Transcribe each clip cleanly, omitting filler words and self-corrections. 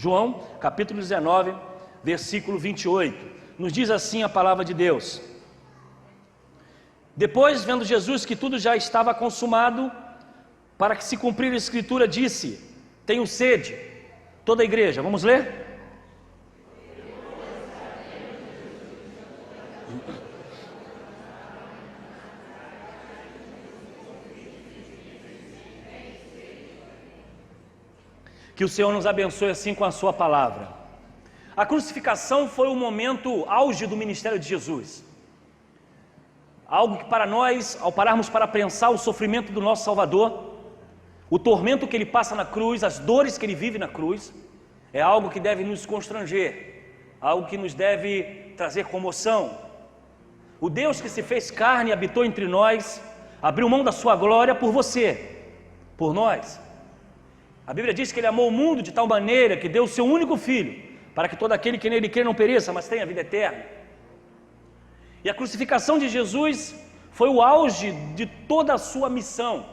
João, capítulo 19, versículo 28. Nos diz assim a palavra de Deus: depois, vendo Jesus que tudo já estava consumado, para que se cumprir a escritura, disse: tenho sede. Toda a igreja, vamos ler? Que o Senhor nos abençoe assim com a sua palavra. A crucificação foi o momento auge do ministério de Jesus. Algo que para nós, ao pararmos para pensar o sofrimento do nosso Salvador, o tormento que Ele passa na cruz, as dores que Ele vive na cruz, é algo que deve nos constranger, algo que nos deve trazer comoção. O Deus que se fez carne e habitou entre nós, abriu mão da sua glória por você, por nós. A Bíblia diz que Ele amou o mundo de tal maneira que deu o seu único Filho, para que todo aquele que nele crê não pereça, mas tenha vida eterna. E a crucificação de Jesus foi o auge de toda a sua missão.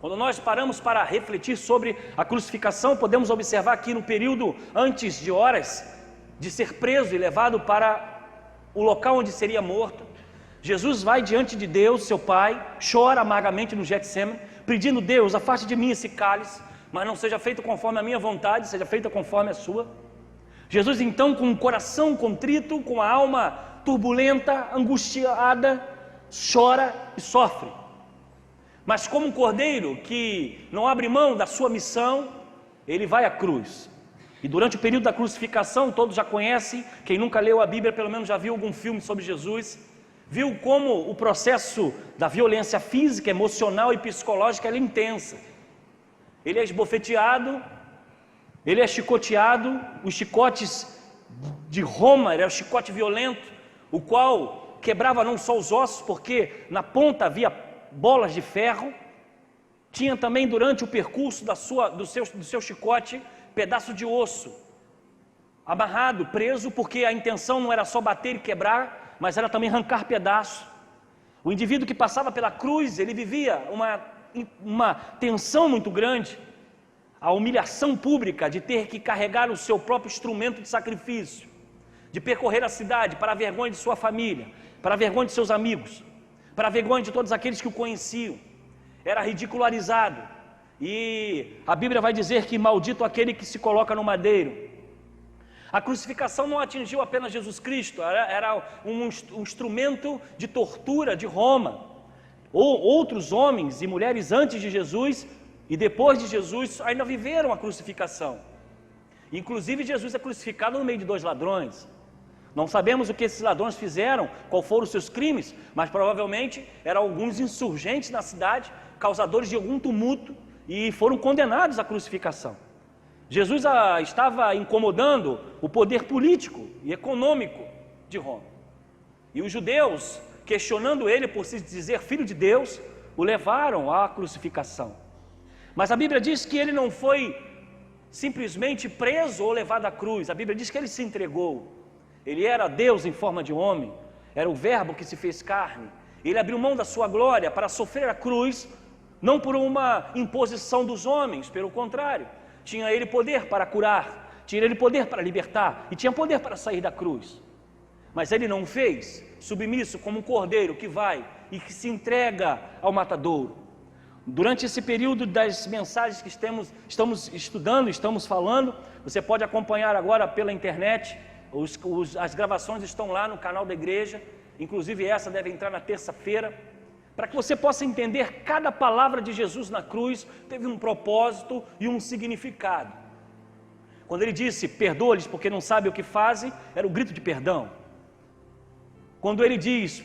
Quando nós paramos para refletir sobre a crucificação, podemos observar que no período antes de horas de ser preso e levado para o local onde seria morto, Jesus vai diante de Deus, seu Pai, chora amargamente no Getsêmani, pedindo: Deus, afaste de mim esse cálice, mas não seja feito conforme a minha vontade, seja feita conforme a sua. Jesus então, com o coração contrito, com a alma turbulenta, angustiada, chora e sofre. Mas como um cordeiro que não abre mão da sua missão, ele vai à cruz. E durante o período da crucificação, todos já conhecem, quem nunca leu a Bíblia, pelo menos já viu algum filme sobre Jesus, viu como o processo da violência física, emocional e psicológica é intensa. Ele é esbofeteado, ele é chicoteado, os chicotes de Roma, era um chicote violento, o qual quebrava não só os ossos, porque na ponta havia bolas de ferro, tinha também durante o percurso do seu chicote, pedaço de osso, amarrado, preso, porque a intenção não era só bater e quebrar, mas era também arrancar pedaço. O indivíduo que passava pela cruz, ele vivia uma tensão muito grande, a humilhação pública de ter que carregar o seu próprio instrumento de sacrifício, de percorrer a cidade para a vergonha de sua família, para a vergonha de seus amigos, para a vergonha de todos aqueles que o conheciam. Era ridicularizado, e a Bíblia vai dizer que maldito aquele que se coloca no madeiro. A crucificação não atingiu apenas Jesus Cristo, era um instrumento de tortura de Roma. Outros homens e mulheres antes de Jesus e depois de Jesus ainda viveram a crucificação. Inclusive Jesus é crucificado no meio de 2 ladrões. Não sabemos o que esses ladrões fizeram, qual foram os seus crimes, mas provavelmente eram alguns insurgentes na cidade, causadores de algum tumulto, e foram condenados à crucificação. Jesus estava incomodando o poder político e econômico de Roma. E os judeus, questionando ele por se dizer filho de Deus, o levaram à crucificação. Mas a Bíblia diz que ele não foi simplesmente preso ou levado à cruz. A Bíblia diz que ele se entregou. Ele era Deus em forma de homem, era o Verbo que se fez carne. Ele abriu mão da sua glória para sofrer a cruz, não por uma imposição dos homens, pelo contrário, tinha ele poder para curar, tinha ele poder para libertar e tinha poder para sair da cruz. Mas ele não fez, submisso como um cordeiro que vai e que se entrega ao matadouro. Durante esse período das mensagens que estamos estudando, estamos falando, você pode acompanhar agora pela internet, as gravações estão lá no canal da igreja, inclusive essa deve entrar na terça-feira, para que você possa entender cada palavra de Jesus na cruz teve um propósito e um significado. Quando ele disse, perdoa-lhes porque não sabem o que fazem, era o grito de perdão. Quando ele diz,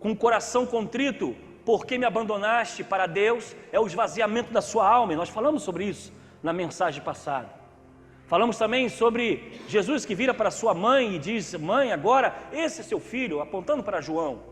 com o coração contrito, por que me abandonaste para Deus, é o esvaziamento da sua alma, e nós falamos sobre isso na mensagem passada. Falamos também sobre Jesus que vira para sua mãe e diz, mãe, agora esse é seu filho, apontando para João,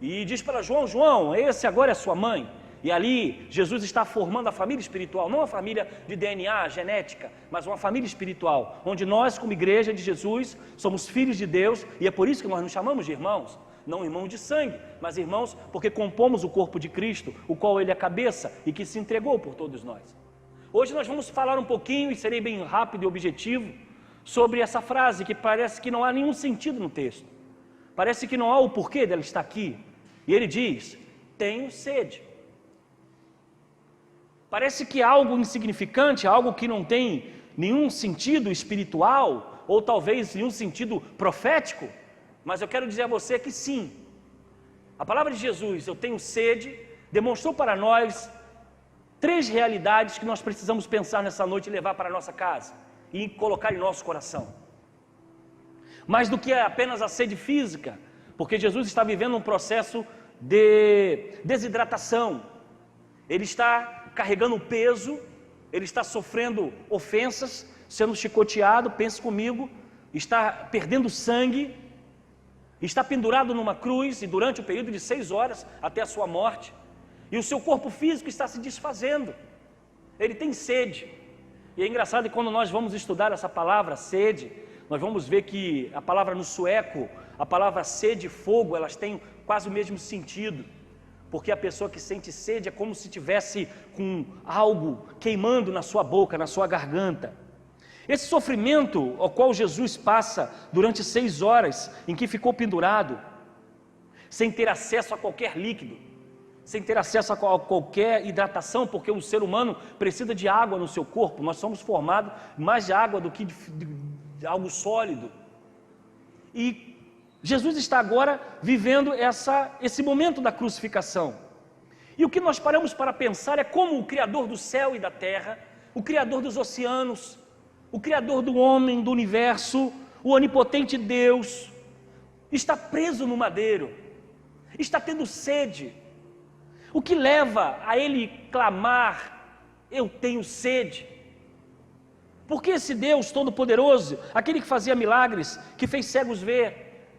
e diz para João, João, esse agora é sua mãe. E ali Jesus está formando a família espiritual, não a família de DNA, genética, mas uma família espiritual, onde nós como igreja de Jesus somos filhos de Deus, e é por isso que nós nos chamamos de irmãos, não irmãos de sangue, mas irmãos porque compomos o corpo de Cristo, o qual Ele é a cabeça e que se entregou por todos nós. Hoje nós vamos falar um pouquinho, e serei bem rápido e objetivo, sobre essa frase que parece que não há nenhum sentido no texto. Parece que não há o porquê dela estar aqui. E ele diz: tenho sede. Parece que é algo insignificante, algo que não tem nenhum sentido espiritual, ou talvez nenhum sentido profético, mas eu quero dizer a você que sim. A palavra de Jesus, eu tenho sede, demonstrou para nós 3 realidades que nós precisamos pensar nessa noite e levar para a nossa casa e colocar em nosso coração. Mais do que apenas a sede física, porque Jesus está vivendo um processo de desidratação. Ele está carregando peso, ele está sofrendo ofensas, sendo chicoteado, pense comigo, está perdendo sangue, está pendurado numa cruz e durante o período de 6 horas até a sua morte, e o seu corpo físico está se desfazendo. Ele tem sede. E é engraçado que quando nós vamos estudar essa palavra sede, nós vamos ver que a palavra no sueco, a palavra sede e fogo, elas têm quase o mesmo sentido, porque a pessoa que sente sede é como se tivesse com algo queimando na sua boca, na sua garganta. Esse sofrimento ao qual Jesus passa durante 6 horas em que ficou pendurado, sem ter acesso a qualquer líquido, sem ter acesso a qualquer hidratação, porque o ser humano precisa de água no seu corpo. Nós somos formados mais de água do que de algo sólido. E Jesus está agora vivendo esse momento da crucificação. E o que nós paramos para pensar é como o Criador do céu e da terra, o Criador dos oceanos, o Criador do homem, do universo, o onipotente Deus, está preso no madeiro, está tendo sede. O que leva a ele clamar: eu tenho sede? Porque esse Deus todo-poderoso, aquele que fazia milagres, que fez cegos ver,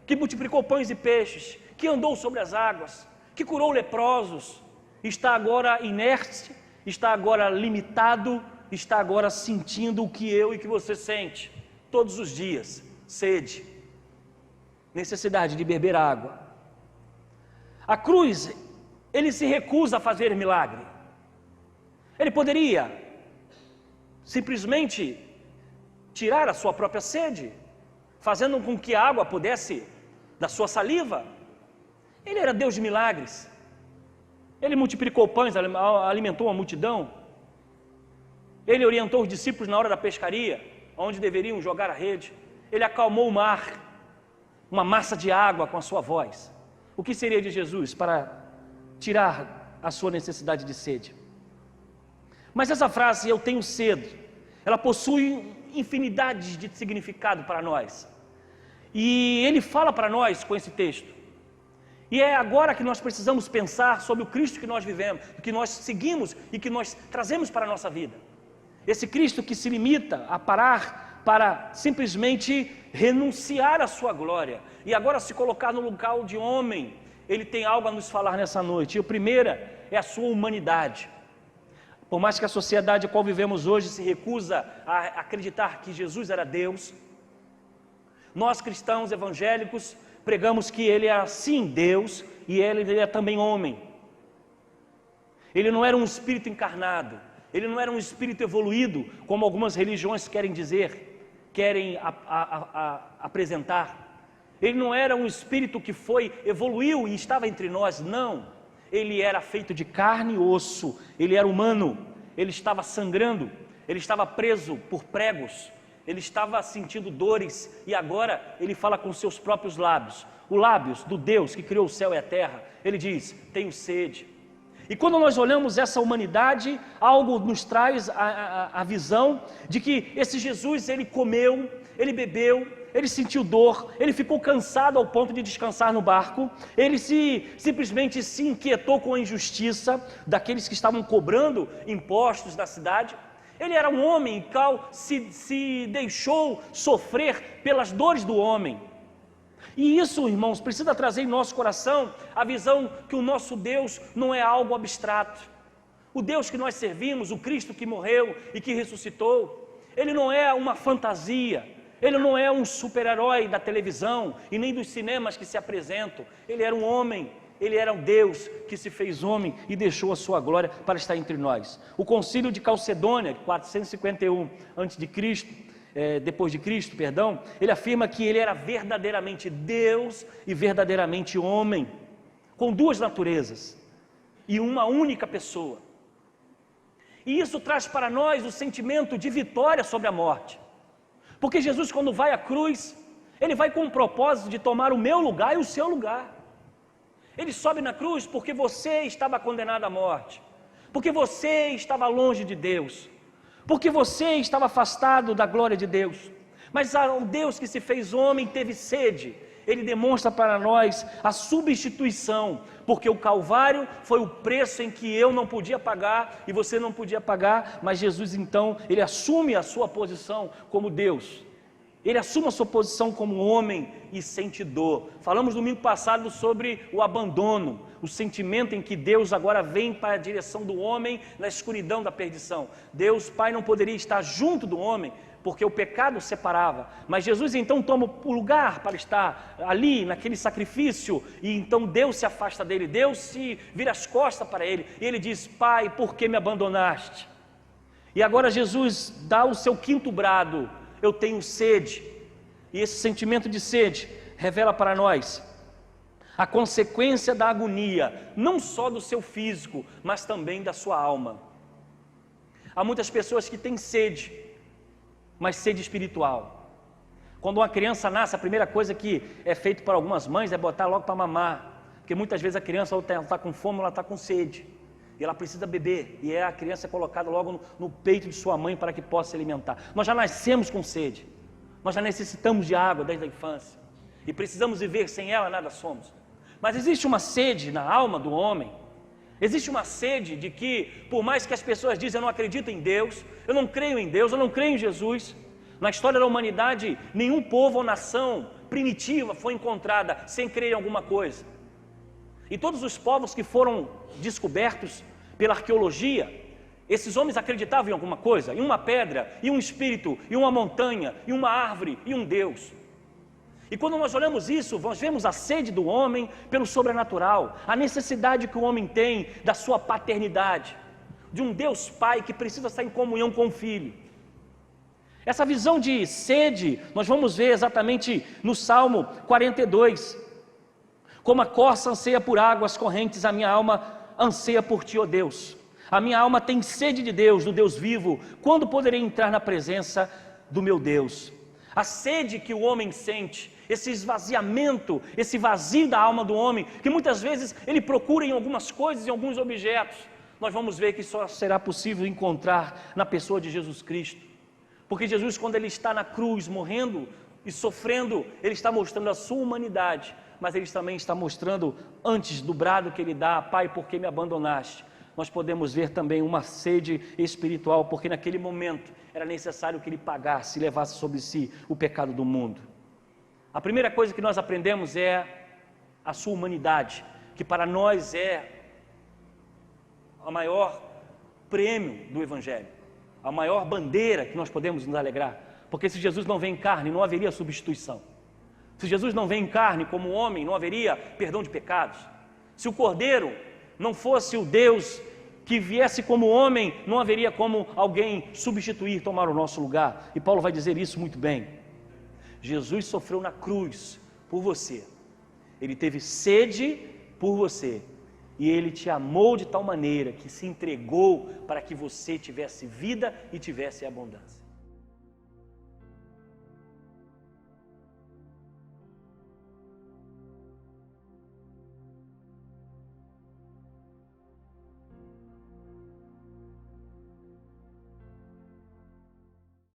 que multiplicou pães e peixes, que andou sobre as águas, que curou leprosos, está agora inerte, está agora limitado, está agora sentindo o que eu e que você sente todos os dias: sede, necessidade de beber água. A cruz, ele se recusa a fazer milagre. Ele poderia simplesmente tirar a sua própria sede, fazendo com que a água pudesse da sua saliva. Ele era Deus de milagres. Ele multiplicou pães, alimentou a multidão. Ele orientou os discípulos na hora da pescaria, onde deveriam jogar a rede. Ele acalmou o mar, uma massa de água com a sua voz. O que seria de Jesus para tirar a sua necessidade de sede? Mas essa frase, eu tenho sede, ela possui infinidade de significado para nós. E ele fala para nós com esse texto. E é agora que nós precisamos pensar sobre o Cristo que nós vivemos, que nós seguimos e que nós trazemos para a nossa vida. Esse Cristo que se limita a parar para simplesmente renunciar à sua glória e agora se colocar no local de homem. Ele tem algo a nos falar nessa noite. E a primeira é a sua humanidade. Por mais que a sociedade a qual vivemos hoje se recusa a acreditar que Jesus era Deus, nós cristãos evangélicos pregamos que ele é sim Deus e ele é também homem. Ele não era um espírito encarnado, ele não era um espírito evoluído, como algumas religiões querem dizer, querem apresentar. Ele não era um espírito que evoluiu e estava entre nós, não. Ele era feito de carne e osso, ele era humano, ele estava sangrando, ele estava preso por pregos, ele estava sentindo dores e agora ele fala com seus próprios lábios, os lábios do Deus que criou o céu e a terra. Ele diz: tenho sede. E quando nós olhamos essa humanidade, algo nos traz a visão de que esse Jesus, ele comeu, ele bebeu, ele sentiu dor, ele ficou cansado ao ponto de descansar no barco, ele simplesmente se inquietou com a injustiça daqueles que estavam cobrando impostos da cidade. Ele era um homem que se deixou sofrer pelas dores do homem. E isso, irmãos, precisa trazer em nosso coração a visão que o nosso Deus não é algo abstrato. O Deus que nós servimos, o Cristo que morreu e que ressuscitou, ele não é uma fantasia, ele não é um super-herói da televisão e nem dos cinemas que se apresentam. Ele era um homem, ele era um Deus que se fez homem e deixou a sua glória para estar entre nós. O concílio de Calcedônia, 451 a.C., depois de Cristo, perdão, ele afirma que ele era verdadeiramente Deus e verdadeiramente homem, com duas naturezas e uma única pessoa. E isso traz para nós o sentimento de vitória sobre a morte, porque Jesus, quando vai à cruz, ele vai com o propósito de tomar o meu lugar e o seu lugar. Ele sobe na cruz porque você estava condenado à morte, porque você estava longe de Deus, porque você estava afastado da glória de Deus. Mas o Deus que se fez homem teve sede. Ele demonstra para nós a substituição, porque o Calvário foi o preço em que eu não podia pagar e você não podia pagar, mas Jesus então, ele assume a sua posição como Deus. Ele assume a sua posição como homem e sente dor. Falamos domingo passado sobre o abandono, o sentimento em que Deus agora vem para a direção do homem na escuridão da perdição. Deus Pai não poderia estar junto do homem, porque o pecado separava, mas Jesus então toma o lugar para estar ali naquele sacrifício, e então Deus se afasta dele, Deus se vira as costas para ele, e ele diz: Pai, por que me abandonaste? E agora Jesus dá o seu quinto brado: eu tenho sede. E esse sentimento de sede revela para nós a consequência da agonia, não só do seu físico, mas também da sua alma. Há muitas pessoas que têm sede, mas sede espiritual. Quando uma criança nasce, a primeira coisa que é feito por algumas mães é botar logo para mamar, porque muitas vezes a criança ou está com fome ou ela está com sede, e ela precisa beber, e a criança é colocada logo no peito de sua mãe para que possa se alimentar. Nós já nascemos com sede, nós já necessitamos de água desde a infância, e precisamos viver, sem ela nada somos. Mas existe uma sede na alma do homem, existe uma sede de que, por mais que as pessoas dizem: eu não acredito em Deus, eu não creio em Deus, eu não creio em Jesus. Na história da humanidade, nenhum povo ou nação primitiva foi encontrada sem crer em alguma coisa. E todos os povos que foram descobertos pela arqueologia, esses homens acreditavam em alguma coisa, em uma pedra, em um espírito, em uma montanha, em uma árvore, em um Deus. E quando nós olhamos isso, nós vemos a sede do homem pelo sobrenatural, a necessidade que o homem tem da sua paternidade, de um Deus Pai que precisa estar em comunhão com o Filho. Essa visão de sede, nós vamos ver exatamente no Salmo 42. Como a corça anseia por águas correntes, a minha alma anseia por Ti, ó Deus. A minha alma tem sede de Deus, do Deus vivo. Quando poderei entrar na presença do meu Deus? A sede que o homem sente, esse esvaziamento, esse vazio da alma do homem, que muitas vezes ele procura em algumas coisas, em alguns objetos, nós vamos ver que só será possível encontrar na pessoa de Jesus Cristo. Porque Jesus, quando ele está na cruz, morrendo e sofrendo, ele está mostrando a sua humanidade, mas ele também está mostrando, antes do brado que ele dá: Pai, por que me abandonaste? Nós podemos ver também uma sede espiritual, porque naquele momento era necessário que ele pagasse e levasse sobre si o pecado do mundo. A primeira coisa que nós aprendemos é a sua humanidade, que para nós é o maior prêmio do Evangelho, a maior bandeira que nós podemos nos alegrar, porque se Jesus não vem em carne, não haveria substituição. Se Jesus não vem em carne como homem, não haveria perdão de pecados. Se o Cordeiro não fosse o Deus que viesse como homem, não haveria como alguém substituir, tomar o nosso lugar. E Paulo vai dizer isso muito bem. Jesus sofreu na cruz por você, ele teve sede por você, e ele te amou de tal maneira que se entregou para que você tivesse vida e tivesse abundância.